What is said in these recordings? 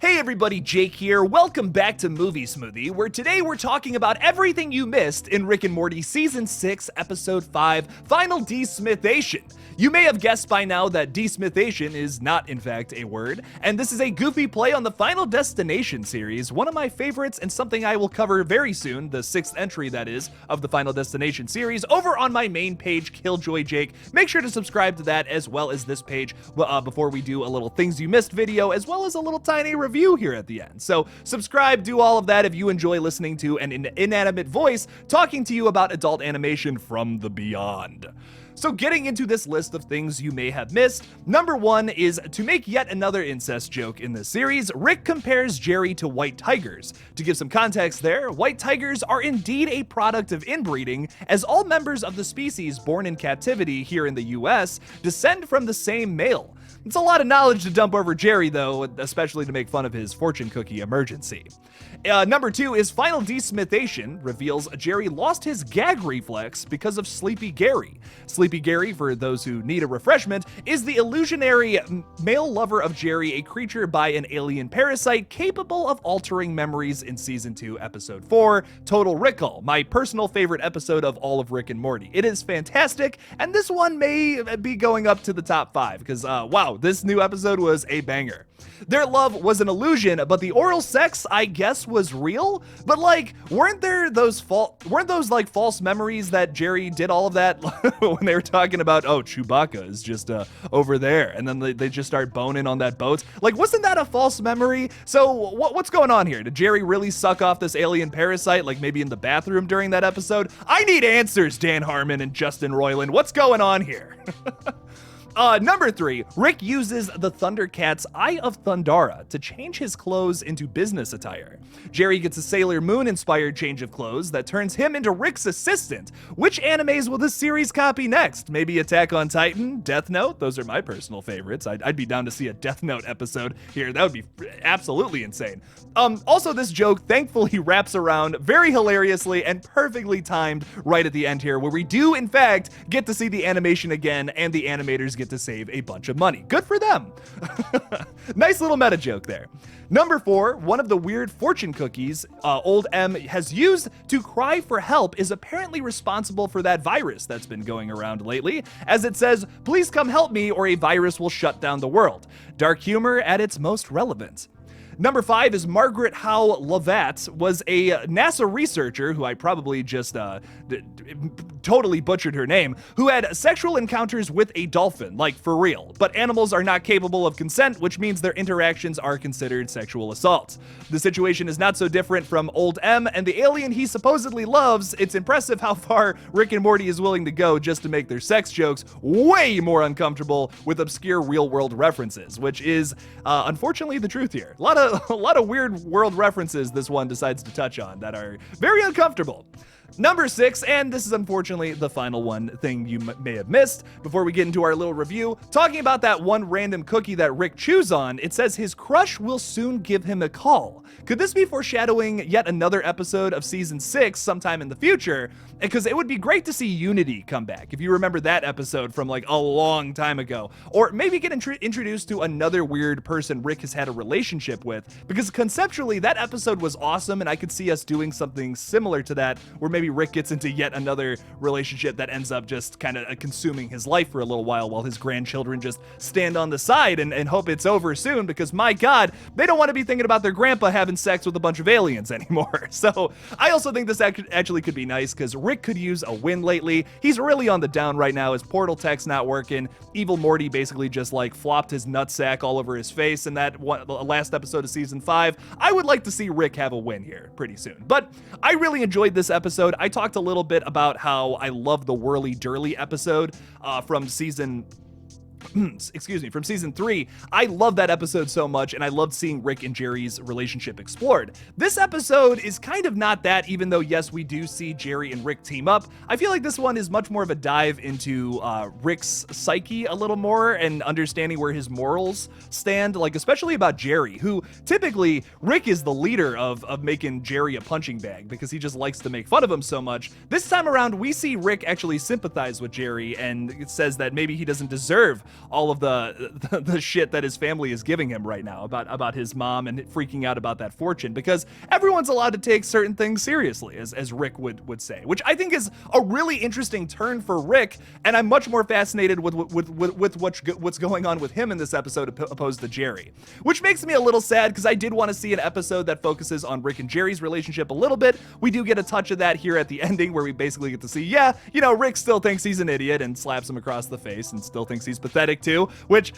Hey everybody, Jake here. Welcome back to Movie Smoothie, where today we're talking about everything you missed in Rick and Morty Season 6, Episode 5, Final DeSmithation. You may have guessed by now that DeSmithation is not, in fact, a word, and this is a goofy play on the Final Destination series, one of my favorites and something I will cover very soon, the 6th entry, that is, of the Final Destination series, over on my main page, KillJoy Jake. Make sure to subscribe to that as well as this page before we do a little Things You Missed video, as well as a little tiny review here at the end. So subscribe, do all of that if you enjoy listening to an inanimate voice talking to you about adult animation from the beyond. So getting into this list of things you may have missed, number 1 is to make yet another incest joke in this series, Rick compares Jerry to white tigers. To give some context there, white tigers are indeed a product of inbreeding, as all members of the species born in captivity here in the US descend from the same male. It's a lot of knowledge to dump over Jerry, though, especially to make fun of his fortune cookie emergency. Number 2 is Final DeSmithation reveals Jerry lost his gag reflex because of Sleepy Gary. Sleepy Gary, for those who need a refreshment, is the illusionary male lover of Jerry, a creature by an alien parasite capable of altering memories in Season 2, Episode 4, Total Recall, my personal favorite episode of all of Rick and Morty. It is fantastic, and this one may be going up to the top 5, because wow, this new episode was a banger. Their love was an illusion, but the oral sex, I guess, was real? But like, weren't those false memories that Jerry did all of that when they were talking about, oh, Chewbacca is just over there, and then they just start boning on that boat? Like, wasn't that a false memory? So what's going on here? Did Jerry really suck off this alien parasite, like maybe in the bathroom during that episode? I need answers, Dan Harmon and Justin Roiland. What's going on here? Number 3, Rick uses the Thundercats' Eye of Thundara to change his clothes into business attire. Jerry gets a Sailor Moon-inspired change of clothes that turns him into Rick's assistant. Which animes will this series copy next? Maybe Attack on Titan, Death Note? Those are my personal favorites. I'd be down to see a Death Note episode here. That would be absolutely insane. Also, this joke thankfully wraps around very hilariously and perfectly timed right at the end here, where we do, in fact, get to see the animation again, and the animators get to save a bunch of money. Good for them. Nice little meta joke there. Number 4, one of the weird fortune cookies Old M has used to cry for help is apparently responsible for that virus that's been going around lately, as it says, "Please come help me or a virus will shut down the world." Dark humor at its most relevant. Number 5 is Margaret Howe Lavatt was a NASA researcher, who I probably just totally butchered her name, who had sexual encounters with a dolphin, like for real. But animals are not capable of consent, which means their interactions are considered sexual assault. The situation is not so different from Old M and the alien he supposedly loves. It's impressive how far Rick and Morty is willing to go just to make their sex jokes way more uncomfortable with obscure real-world references, which is unfortunately the truth here. A lot of weird world references this one decides to touch on that are very uncomfortable. Number 6, and this is unfortunately the final one thing you may have missed before we get into our little review, talking about that one random cookie that Rick chews on, it says his crush will soon give him a call. Could this be foreshadowing yet another episode of Season 6 sometime in the future? Because it would be great to see Unity come back, if you remember that episode from like a long time ago. Or maybe get introduced to another weird person Rick has had a relationship with, because conceptually that episode was awesome, and I could see us doing something similar to that, where maybe Rick gets into yet another relationship that ends up just kind of consuming his life for a little while his grandchildren just stand on the side and hope it's over soon, because my God, they don't want to be thinking about their grandpa having sex with a bunch of aliens anymore. So I also think this actually could be nice, because Rick could use a win lately. He's really on the down right now. His portal tech's not working. Evil Morty basically just like flopped his nutsack all over his face in that last episode of Season 5. I would like to see Rick have a win here pretty soon. But I really enjoyed this episode. I talked a little bit about how I love the Whirly Durly episode from season from Season 3. I love that episode so much, and I loved seeing Rick and Jerry's relationship explored. This episode is kind of not that, even though, yes, we do see Jerry and Rick team up. I feel like this one is much more of a dive into Rick's psyche a little more, and understanding where his morals stand, like especially about Jerry, who typically Rick is the leader of making Jerry a punching bag, because he just likes to make fun of him so much. This time around, we see Rick actually sympathize with Jerry, and it says that maybe he doesn't deserve all of the shit that his family is giving him right now about his mom and freaking out about that fortune, because everyone's allowed to take certain things seriously, as Rick would say, which I think is a really interesting turn for Rick, and I'm much more fascinated with what's going on with him in this episode opposed to Jerry, which makes me a little sad because I did want to see an episode that focuses on Rick and Jerry's relationship a little bit. We do get a touch of that here at the ending, where we basically get to see, yeah, you know, Rick still thinks he's an idiot and slaps him across the face, and still thinks he's pathetic too, which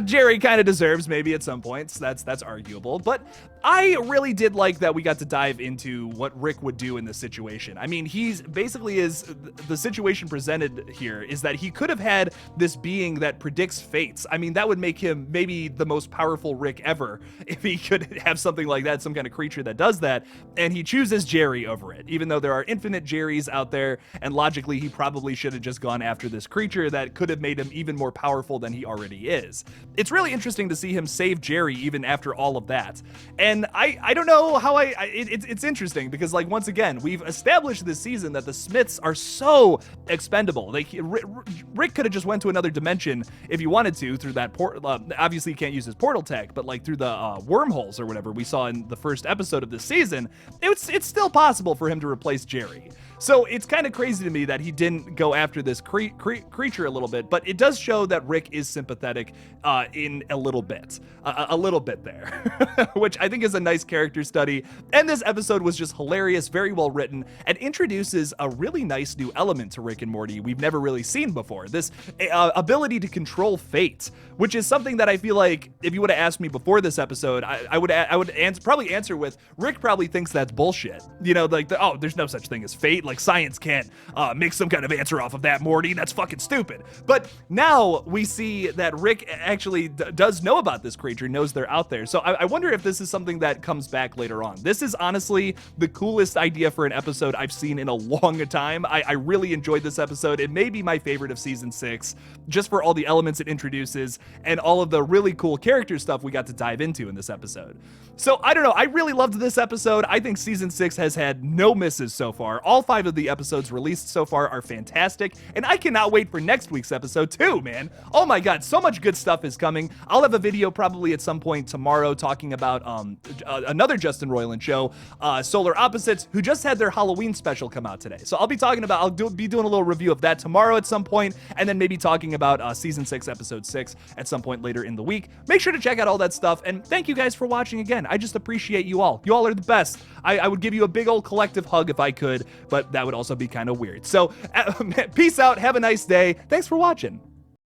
Jerry kind of deserves maybe at some points. That's arguable, but I really did like that we got to dive into what Rick would do in this situation. I mean, he's basically the situation presented here is that he could have had this being that predicts fates. I mean, that would make him maybe the most powerful Rick ever if he could have something like that, some kind of creature that does that, and he chooses Jerry over it, even though there are infinite Jerrys out there, and logically he probably should have just gone after this creature that could have made him even more powerful than he already is. It's really interesting to see him save Jerry even after all of that, and I don't know how it's interesting because, like, once again, we've established this season that the Smiths are so expendable. Rick could have just went to another dimension if he wanted to through that obviously he can't use his portal tech, but like through the wormholes or whatever we saw in the first episode of this season, it's still possible for him to replace Jerry. So it's kind of crazy to me that he didn't go after this creature a little bit, but it does show that Rick is sympathetic in a little bit there, which I think is a nice character study. And this episode was just hilarious, very well written, and introduces a really nice new element to Rick and Morty we've never really seen before. This ability to control fate, which is something that I feel like if you would have asked me before this episode, I would probably answer with, Rick probably thinks that's bullshit. You know, like, oh, there's no such thing as fate. Like, science can't make some kind of answer off of that, Morty. That's fucking stupid. But now we see that Rick actually does know about this creature, knows they're out there. So I wonder if this is something that comes back later on. This is honestly the coolest idea for an episode I've seen in a long time. I really enjoyed this episode. It may be my favorite of season 6, just for all the elements it introduces and all of the really cool character stuff we got to dive into in this episode. So I don't know, I really loved this episode. I think season 6 has had no misses so far. All 5 of the episodes released so far are fantastic, and I cannot wait for next week's episode too, man. Oh my god, so much good stuff is coming. I'll have a video probably at some point tomorrow talking about another Justin Roiland show, Solar Opposites, who just had their Halloween special come out today. So I'll be talking about, be doing a little review of that tomorrow at some point, and then maybe talking about season 6, episode 6 at some point later in the week. Make sure to check out all that stuff, and thank you guys for watching again. I just appreciate you all. You all are the best. I would give you a big old collective hug if I could, but that would also be kind of weird. So peace out. Have a nice day. Thanks for watching.